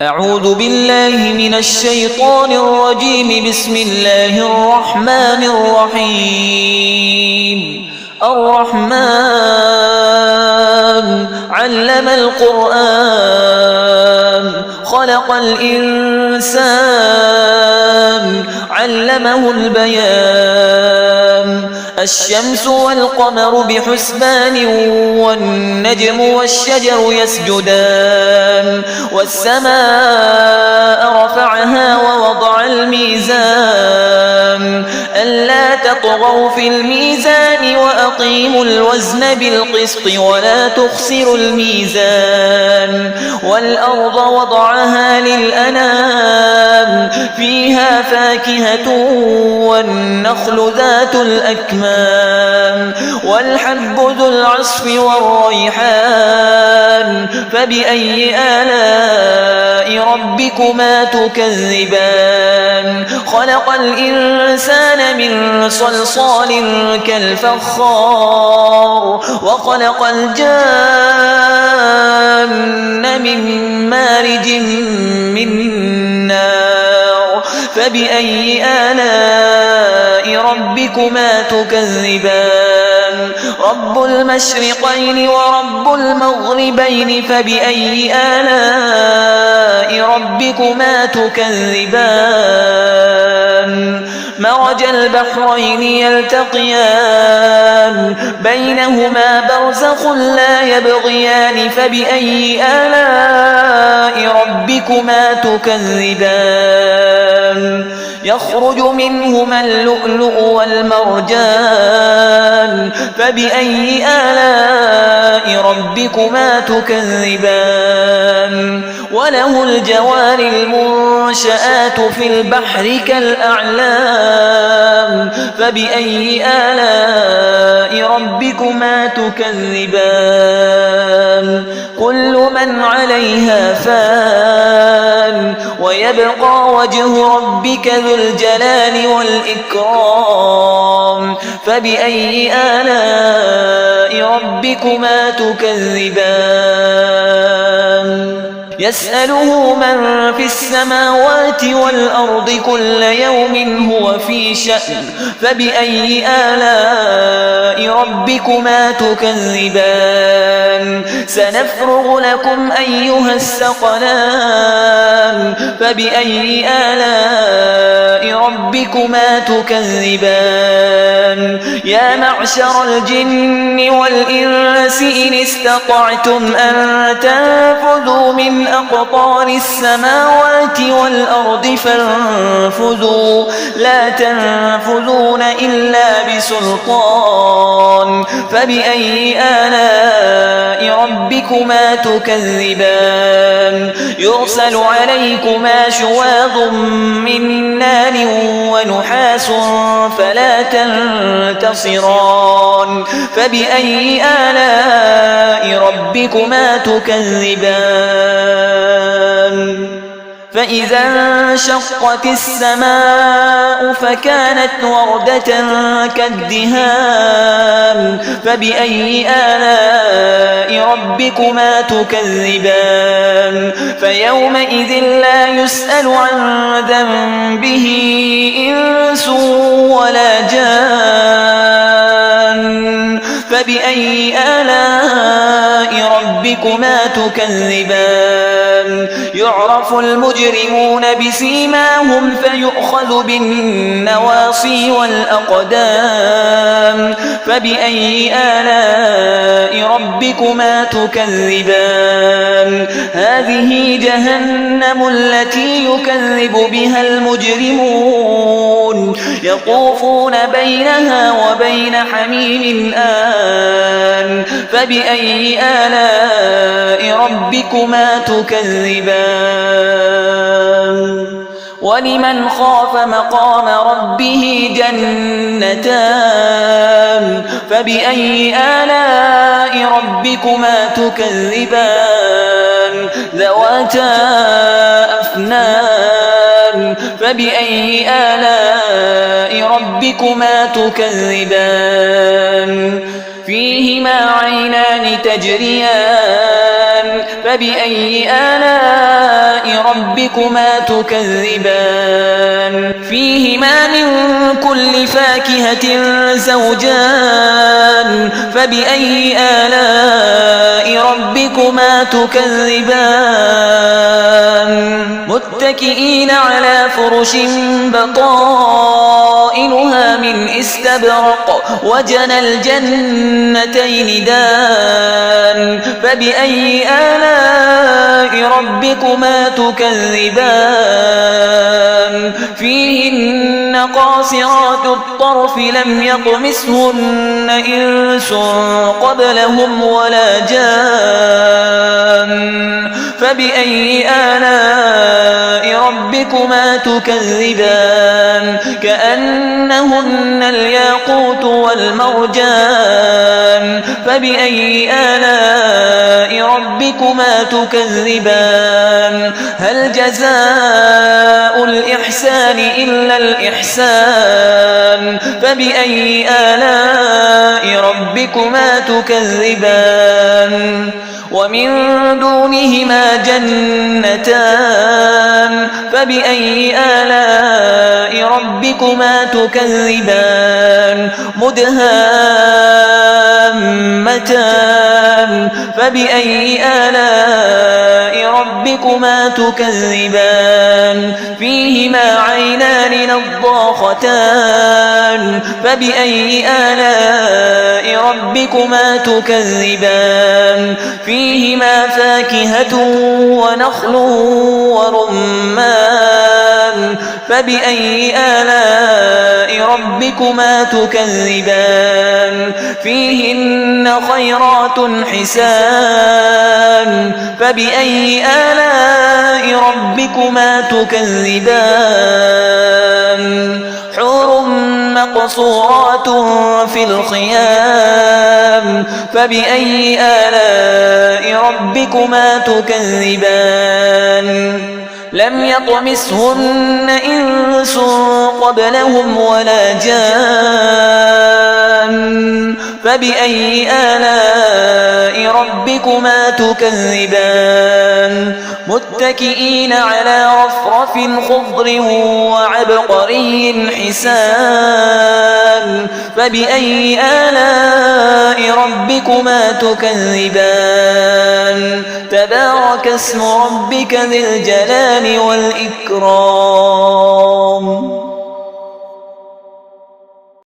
أعوذ بالله من الشيطان الرجيم. بسم الله الرحمن الرحيم. الرحمن علم القرآن خلق الإنسان علمه البيان. الشمس والقمر بحسبان والنجم والشجر يسجدان. والسماء رفعها ووضع الميزان ألا تطغوا في الميزان وأقيموا الوزن بالقسط ولا تخسروا الميزان. والأرض وضعها للأنام فيها فاكهة والنخل ذات الأكمام والحب ذو العصف والريحان. فبأي آلاء ربكما تكذبان؟ خلق الإنسان من صلصال كالفخار وخلق الجان من مارج من نار. فبأي آلاء ربكما تكذبان؟ رب المشرقين ورب المغربين. فبأي آلاء ربكما تكذبان؟ مرج البحرين يلتقيان بينهما برزخ لا يبغيان. فبأي آلاء ربكما تكذبان؟ يخرج منهما اللؤلؤ والمرجان. فبأي آلاء ربكما تكذبان؟ وله الجوار المنشآت في البحر كالأعلام. فبأي آلاء ربكما تكذبان؟ كل من عليها فان ويبقى وجه ربك ذو الجلال والإكرام. فبأي آلاء ربكما تكذبان؟ يسأله من في السماوات والأرض كل يوم هو في شأن. فبأي آلاء ربكما تكذبان؟ سنفرغ لكم أيها الثقلان. فبأي آلاء ربكما تكذبان؟ يا معشر الجن والإنس إن استطعتم أن تنفذوا من أقطار السماوات والأرض فانفذوا لا تنفذون إلا بسلطان. فبأي آلاء ربكما تكذبان؟ يرسل عليكما شواظ من نار ونحاس فلا تنتصران. فبأي آلاء ربكما تكذبان؟ فإذا انشقت السماء فكانت وردة كالدهان. فبأي آلاء ربكما تكذبان؟ فيومئذ لا يسأل عن ذنبه إنس ولا جان. فبأي آلاء ربكما تكذبان؟ يعرف المجرمون بسيماهم فيؤخذ بالنواصي والأقدام. فبأي آلاء ربكما تكذبان؟ هذه جهنم التي يكذب بها المجرمون يطوفون بينها وبين حميم آن. فبأي آلاء ربكما تكذبان؟ ولمن خاف مقام ربه جنتان. فبأي آلاء ربكما تكذبان؟ ذواتا أفنان. فبأي آلاء ربكما تكذبان؟ فيهما عينان تجريان فبأي آلاء ربكما تكذبان فيهما من كل فاكهة زوجان فبأي آلاء ربكما تكذبان متكئين على فرش بطائنها من استبرق وجنى الجنتين دان فبأي آلاء ربكما تكذبان فيهن قاصرات الطرف لم يطمثهن إنس قبلهم ولا جان فبأي آلاء ربكما تكذبان كأنهن الياقوت والمرجان فبأي آلاء ربكما تكذبان هل جزاء الإحسان إلا الإحسان فبأي آلاء ربكما تكذبان ومن دونهما جنتان فبأي آلاء ربكما تكذبان مدهامتان فبأي آلاء ربكما تكذبان فيهما عينان نضاختان فبأي آلاء ربكما تكذبان فيهما فاكهة ونخل ورمان فبأي آلاء ربكما تكذبان فيهن خيرات حسان فبأي آلاء ربكما تكذبان حور مقصورات في الخيام فبأي آلاء ربكما تكذبان لم يطمثهن إنس قبلهم ولا جان فبأي آلاء ربكما تكذبان متكئين على رفرف خضر وعبقري حسان فبأي آلاء ربكما تكذبان تبارك اسم ربك ذي الجلال والإكرام